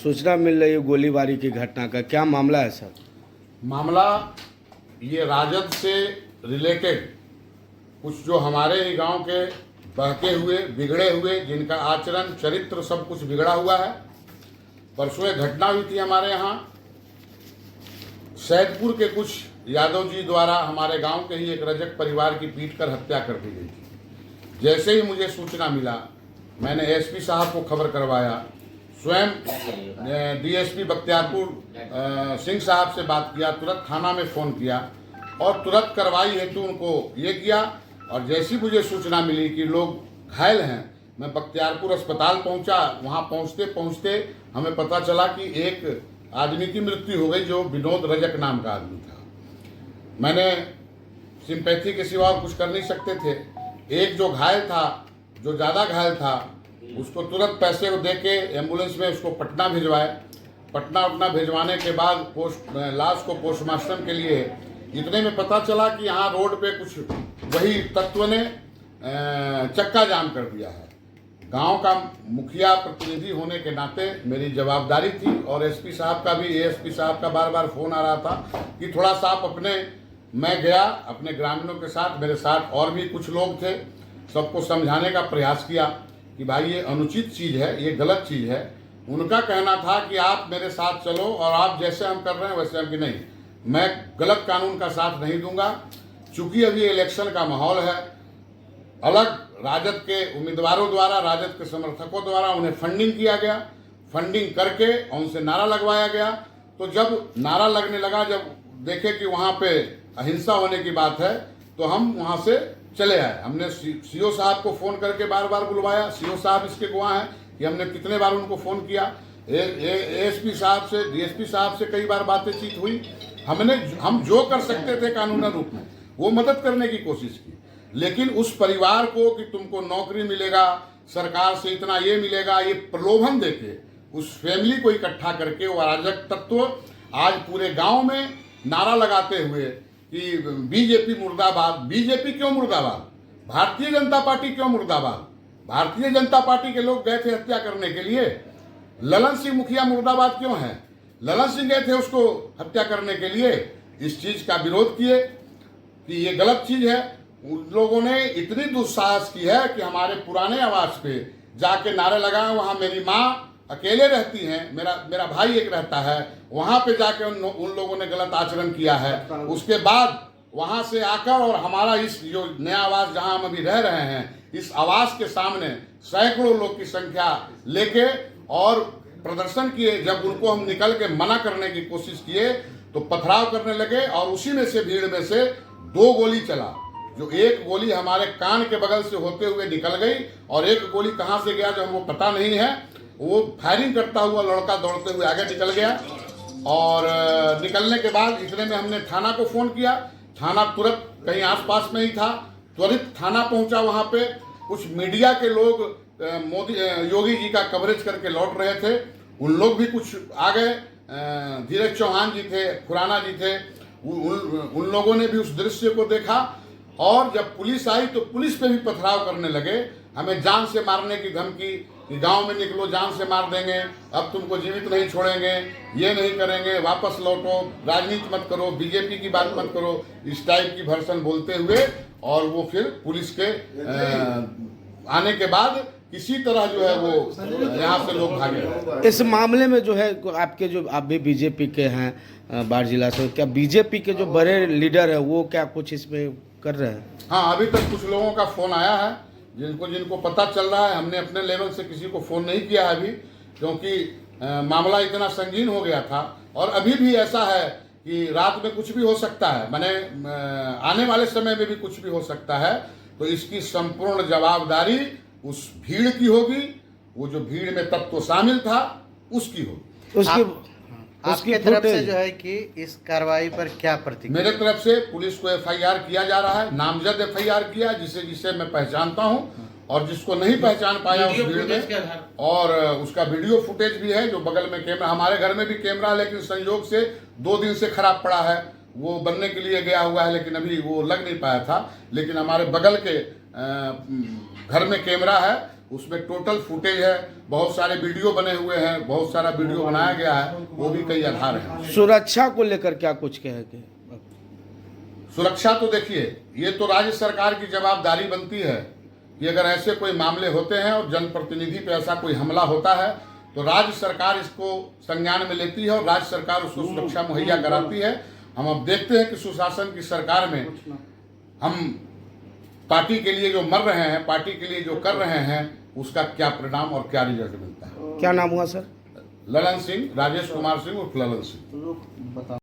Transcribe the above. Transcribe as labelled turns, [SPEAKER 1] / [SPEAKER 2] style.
[SPEAKER 1] सूचना मिल रही है गोलीबारी की घटना का, क्या मामला है सर?
[SPEAKER 2] मामला ये राजद से रिलेटेड कुछ जो हमारे ही गांव के बहके हुए बिगड़े हुए जिनका आचरण चरित्र सब कुछ बिगड़ा हुआ है। परसों एक घटना हुई थी हमारे यहाँ, सैदपुर के कुछ यादव जी द्वारा हमारे गांव के ही एक रजक परिवार की पीट कर हत्या कर दी गई थी। जैसे ही मुझे सूचना मिला, मैंने एसपी साहब को खबर करवाया, स्वयं डीएसपी बख्तियारपुर सिंह साहब से बात किया, तुरंत थाना में फ़ोन किया और तुरंत कार्रवाई हेतु उनको ये किया। और जैसी मुझे सूचना मिली कि लोग घायल हैं, मैं बख्तियारपुर अस्पताल पहुंचा। वहां पहुंचते पहुंचते हमें पता चला कि एक आदमी की मृत्यु हो गई जो विनोद रजक नाम का आदमी था। मैंने सिंपैथी के सिवा और कुछ कर नहीं सकते थे। एक जो घायल था, जो ज़्यादा घायल था, उसको तुरंत पैसे को दे के एम्बुलेंस में उसको पटना भिजवाए। पटना भिजवाने के बाद लाश को पोस्टमार्टम के लिए, इतने में पता चला कि यहाँ रोड पे कुछ वही तत्व ने चक्का जाम कर दिया है। गांव का मुखिया प्रतिनिधि होने के नाते मेरी जवाबदारी थी और एसपी साहब का भी, एएसपी साहब का बार बार फ़ोन आ रहा था कि थोड़ा सा आप मैं गया अपने ग्रामीणों के साथ, मेरे साथ और भी कुछ लोग थे, सबको समझाने का प्रयास किया कि भाई ये अनुचित चीज़ है, ये गलत चीज़ है। उनका कहना था कि आप मेरे साथ चलो और आप जैसे हम कर रहे हैं वैसे हम, कि नहीं, मैं गलत कानून का साथ नहीं दूंगा। चूंकि अभी इलेक्शन का माहौल है, अलग राजद के उम्मीदवारों द्वारा, राजद के समर्थकों द्वारा उन्हें फंडिंग किया गया, फंडिंग करके उनसे नारा लगवाया गया। तो जब नारा लगने लगा, जब देखे कि वहाँ पे अहिंसा होने की बात है, तो हम वहाँ से चले आए। हमने सीओ साहब को फ़ोन करके बार बार बुलवाया। सीओ साहब इसके गवाह हैं कि हमने कितने बार उनको फ़ोन किया। एएसपी साहब से, डीएसपी साहब से कई बार बातचीत हुई। हम जो कर सकते थे कानूनी रूप में वो मदद करने की कोशिश की। लेकिन उस परिवार को कि तुमको नौकरी मिलेगा, सरकार से इतना ये मिलेगा, ये प्रलोभन देके उस फैमिली को इकट्ठा करके वो अराजक तत्व आज पूरे गांव में नारा लगाते हुए कि बीजेपी मुर्दाबाद। बीजेपी क्यों मुर्दाबाद? भारतीय जनता पार्टी क्यों मुर्दाबाद? भारतीय जनता पार्टी के लोग गए थे हत्या करने के लिए। ललन सिंह मुखिया मुर्दाबाद क्यों है? ललन सिंह गए थे उसको हत्या करने के लिए। इस चीज का विरोध किए कि ये गलत चीज है। उन लोगों ने इतनी दुस्साहस की है कि हमारे पुराने आवास पे जाके नारे लगाए। वहां मेरी माँ अकेले रहती हैं, मेरा भाई एक रहता है, वहां पे जाके उन लोगों ने गलत आचरण किया है। उसके बाद वहां से आकर और हमारा इस जो नया आवास जहां हम अभी रह रहे हैं, इस आवास के सामने सैकड़ों लोग की संख्या लेके और प्रदर्शन किए। जब उनको हम निकल के मना करने की कोशिश किए तो पथराव करने लगे और उसी में से, भीड़ में से 2 गोली चला। जो एक गोली हमारे कान के बगल से होते हुए निकल गई और एक गोली कहां से गया जो हमको पता नहीं है। वो फायरिंग करता हुआ लड़का दौड़ते हुए आगे निकल गया और निकलने के बाद इतने में हमने थाना को फ़ोन किया। थाना तुरंत कहीं आसपास में ही था, त्वरित थाना पहुंचा। वहां पे कुछ मीडिया के लोग योगी जी का कवरेज करके लौट रहे थे, उन लोग भी कुछ आ गए। धीरज चौहान जी थे, खुराना जी थे, उन लोगों ने भी उस दृश्य को देखा और जब पुलिस आई तो पुलिस पे भी पथराव करने लगे। हमें जान से मारने की धमकी कि गांव में निकलो, जान से मार देंगे, अब तुमको जीवित नहीं छोड़ेंगे, ये नहीं करेंगे, वापस लौटो, राजनीति मत करो, बीजेपी की बात मत करो, इस टाइप की भर्सन बोलते हुए। और वो फिर पुलिस के आने के बाद किसी तरह जो है वो यहाँ से लोग भागे।
[SPEAKER 1] इस मामले में जो है आपके, जो आप भी बीजेपी के हैं बाढ़ जिला से, क्या बीजेपी के जो बड़े लीडर है वो क्या कुछ इसमें कर रहे हैं?
[SPEAKER 2] हाँ, अभी तक कुछ लोगों का फ़ोन आया है जिनको पता चल रहा है। हमने अपने लेवल से किसी को फ़ोन नहीं किया है अभी, क्योंकि मामला इतना संगीन हो गया था। और अभी भी ऐसा है कि रात में कुछ भी हो सकता है, माने आने वाले समय में भी कुछ भी हो सकता है। तो इसकी संपूर्ण जवाबदारी उस भीड़ की होगी, वो जो भीड़ में तत्व शामिल था उसकी होगी।
[SPEAKER 3] आपके तरफ से जो है कि इस कार्रवाई पर क्या प्रतिक्रिया?
[SPEAKER 2] मेरे तरफ से पुलिस को एफआईआर किया जा रहा है, नामजद एफआईआर किया, जिसे मैं पहचानता हूं और जिसको नहीं पहचान पाया उस भीड़ में, और उसका वीडियो फुटेज भी है, जो बगल में कैमरा, हमारे घर में भी कैमरा है, लेकिन संयोग से 2 दिन से खराब पड़ा है, वो बनने के लिए गया हुआ है, लेकिन अभी वो लग नहीं पाया था। लेकिन हमारे बगल के घर में कैमरा है, उसमें टोटल फुटेज है, बहुत सारे वीडियो बने हुए हैं, बहुत सारा वीडियो बनाया गया है, वो भी कई आधार हैं।
[SPEAKER 1] सुरक्षा को लेकर क्या कुछ कहेंगे?
[SPEAKER 2] सुरक्षा तो देखिए, ये तो राज्य सरकार की जवाबदारी बनती है कि अगर ऐसे कोई मामले होते हैं और जनप्रतिनिधि पे ऐसा कोई हमला होता है तो राज्य सरकार इसको संज्ञान में लेती है और राज्य सरकार उसको सुरक्षा मुहैया कराती है। हम अब देखते हैं कि सुशासन की सरकार में हम पार्टी के लिए जो मर रहे हैं, पार्टी के लिए जो कर रहे हैं, उसका क्या परिणाम और क्या रिजल्ट मिलता है।
[SPEAKER 1] क्या नाम हुआ सर?
[SPEAKER 2] ललन सिंह, राजेश कुमार सिंह उर्फ ललन सिंह।